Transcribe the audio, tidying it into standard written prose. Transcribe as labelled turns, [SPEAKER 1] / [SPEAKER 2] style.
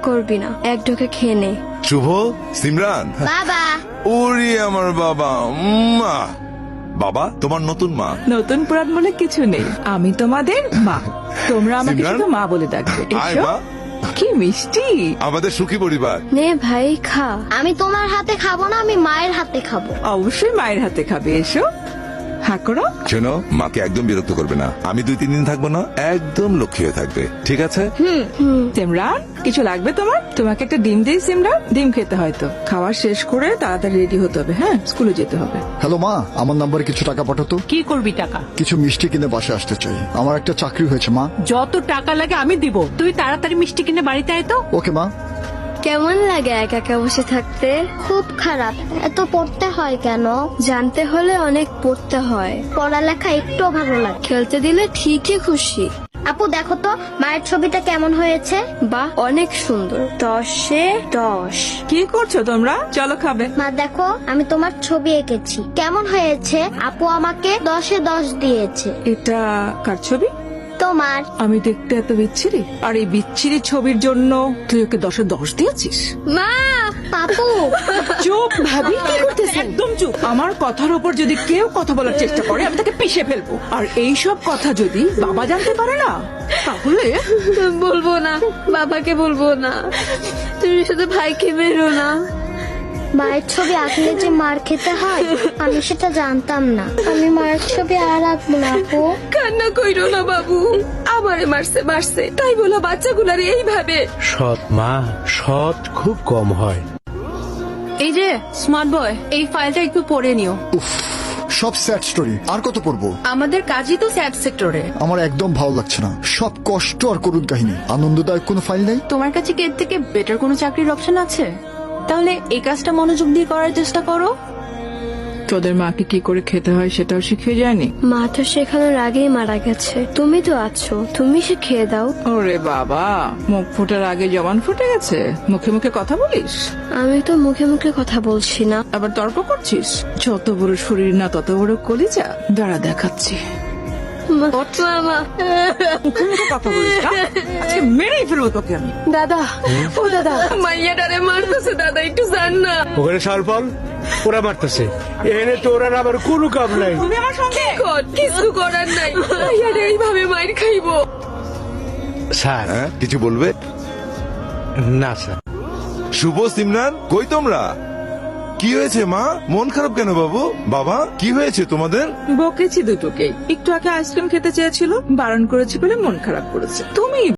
[SPEAKER 1] করবি না, এক ঢোকে খেয়ে নে।
[SPEAKER 2] শুভ, সিমরান,
[SPEAKER 3] বাবা
[SPEAKER 2] ওরে আমার বাবা, মা। বাবা তোমার নতুন মা।
[SPEAKER 4] নতুন পুরান বলে কিছু নেই, আমি তোমাদের মা, তোমরা আমাকে
[SPEAKER 2] সিমরান?
[SPEAKER 4] শুধু মা বলে ডাকবে।
[SPEAKER 2] আয়
[SPEAKER 4] এসো।
[SPEAKER 2] মা,
[SPEAKER 4] কি মিষ্টি।
[SPEAKER 2] আমাদের সুখী পরিবার।
[SPEAKER 1] নে ভাই খা।
[SPEAKER 3] আমি তোমার হাতে খাবো না, আমি মায়ের হাতে খাবো।
[SPEAKER 4] অবশ্যই মায়ের হাতে খাবে, এসো। হ্যাঁ করো।
[SPEAKER 2] শোনো, মাকে একদম বিরক্ত করবে না। আমি 2-3 দিন থাকবো না, একদম লক্ষ্মী হয়ে থাকবে, ঠিক আছে?
[SPEAKER 4] সিমরান, কিছু লাগবে তোমার? তোমাকে একটা ডিম দিই সিমরান, ডিম খেতে হয়তো। খাওয়া শেষ করে তাড়াতাড়ি রেডি হতে হবে, হ্যাঁ স্কুলে যেতে হবে।
[SPEAKER 5] হ্যালো মা, আমার নাম্বারে কিছু টাকা পাঠাতো।
[SPEAKER 6] কি করবি টাকা?
[SPEAKER 5] কিছু মিষ্টি কিনে বাসে আসতে চাই, আমার একটা চাকরি হয়েছে মা।
[SPEAKER 6] যত টাকা লাগে আমি দিব, তুই তাড়াতাড়ি মিষ্টি কিনে বাড়িতে আয় তো।
[SPEAKER 5] ওকে মা।
[SPEAKER 1] কেমন লাগে একা একা বসে থাকতে?
[SPEAKER 3] খুব খারাপ। এত পড়তে হয় কেন?
[SPEAKER 1] জানতে হলে অনেক পড়তে হয়।
[SPEAKER 3] পড়ালেখা একটু ভালো লাগে।
[SPEAKER 1] খেলতে দিলে ঠিকই খুশি।
[SPEAKER 3] আপু দেখো তো মায়ের ছবিটা কেমন হয়েছে।
[SPEAKER 1] বাহ, অনেক সুন্দর। 10-এ 10।
[SPEAKER 4] কি করছো তোমরা? চলো খাবে।
[SPEAKER 3] মা দেখো, আমি তোমার ছবি এঁকেছি, কেমন হয়েছে? আপু আমাকে 10-এ 10 দিয়েছে।
[SPEAKER 4] এটা কার ছবি?
[SPEAKER 3] তোমার।
[SPEAKER 4] আমি দেখতে এত বিচ্ছিরি, আর এই বিচ্ছিরি ছবির জন্য তুই ওকে 10-এ 10 দিয়েছিস?
[SPEAKER 1] মা,
[SPEAKER 3] আপু
[SPEAKER 4] চুপ ভাবি, কি করতেছেন? একদম চুপ। আমার কথার উপর যদি কেউ কথা বলার চেষ্টা করে আমি তাকে পিষে ফেলবো। আর এই সব কথা যদি বাবা জানতে পারে না, তাহলে
[SPEAKER 1] বলবো না, বাবাকে বলবো না। তুমি শুধু ভাইকে মেরো না।
[SPEAKER 3] মায়ের ছবি আঁকলে যে মার খেতে হয়, আমি সেটা জানতাম না। আমি মায়ের ছবি আর আঁকবো না আপু।
[SPEAKER 1] কান্না কইরো না বাবু, আমারে মারছে, তাই বলো বাচ্চাগুলারে এইভাবে।
[SPEAKER 7] সৎ মা, সৎ খুব কম হয়।
[SPEAKER 6] এই যে স্মার্ট বয়, এই ফাইলটা একটু পড়ে নিও।
[SPEAKER 5] উফ, সব স্যাড স্টোরি, আর কত পড়বো?
[SPEAKER 6] আমাদের কাজই তো স্যাড সেক্টরে।
[SPEAKER 5] আমার একদম ভালো লাগছে না, সব কষ্ট আর করুণ কাহিনী। আনন্দদায়ক কোনো ফাইল নেই?
[SPEAKER 6] তোমার কাছে কি এর থেকে বেটার কোনো চাকরির অপশন আছে? তাহলে এই কাজটা মনোযোগ দিয়ে করার চেষ্টা করো।
[SPEAKER 4] তোদের মাকে কি করে খেতে হয় সেটাও শিখিয়ে যায়নি?
[SPEAKER 1] মা তো শেখানোর আগেই মারা গেছে, তুমি তো আছো, তুমি শিখিয়ে দাও।
[SPEAKER 4] ওরে বাবা, মুখ ফোটার আগে জবান ফুটে গেছে, মুখে মুখে কথা বলিস?
[SPEAKER 1] আমি তো মুখে মুখে কথা বলছি না।
[SPEAKER 4] আবার তর্ক করছিস? যত বড় শরীর না তত বড় কলিজা। দাঁড়া দেখাচ্ছি।
[SPEAKER 1] মামা,
[SPEAKER 4] মুখে মুখে কথা বলিস না? আজকে মেরেই ফেলবো তোকে আমি।
[SPEAKER 1] দাদা, ও দাদা, মাইয়াটারে মারতেছে দাদা, একটু জান না।
[SPEAKER 7] ওখানে সারফল ওরা মারতেছে, এনে তো ওরা আবার কোনো কাম নাই।
[SPEAKER 4] তুমি আমার সঙ্গে
[SPEAKER 1] কিছু করার নাই, মাইয়াটা এইভাবে মাইর খাইবো।
[SPEAKER 7] স্যার,
[SPEAKER 2] হ্যাঁ, কিছু বলবে?
[SPEAKER 7] না স্যার।
[SPEAKER 2] শুভ, সিমরান, কই তোমরা? কি হয়েছে মা? মন খারাপ কেন বাবু? বাবা, কি হয়েছে তোমাদের?
[SPEAKER 4] বকেছি দুটোকেই। একটু আগে আইসক্রিম খেতে চেয়েছিল, বারণ করেছি বলে মন খারাপ করেছে। তুমি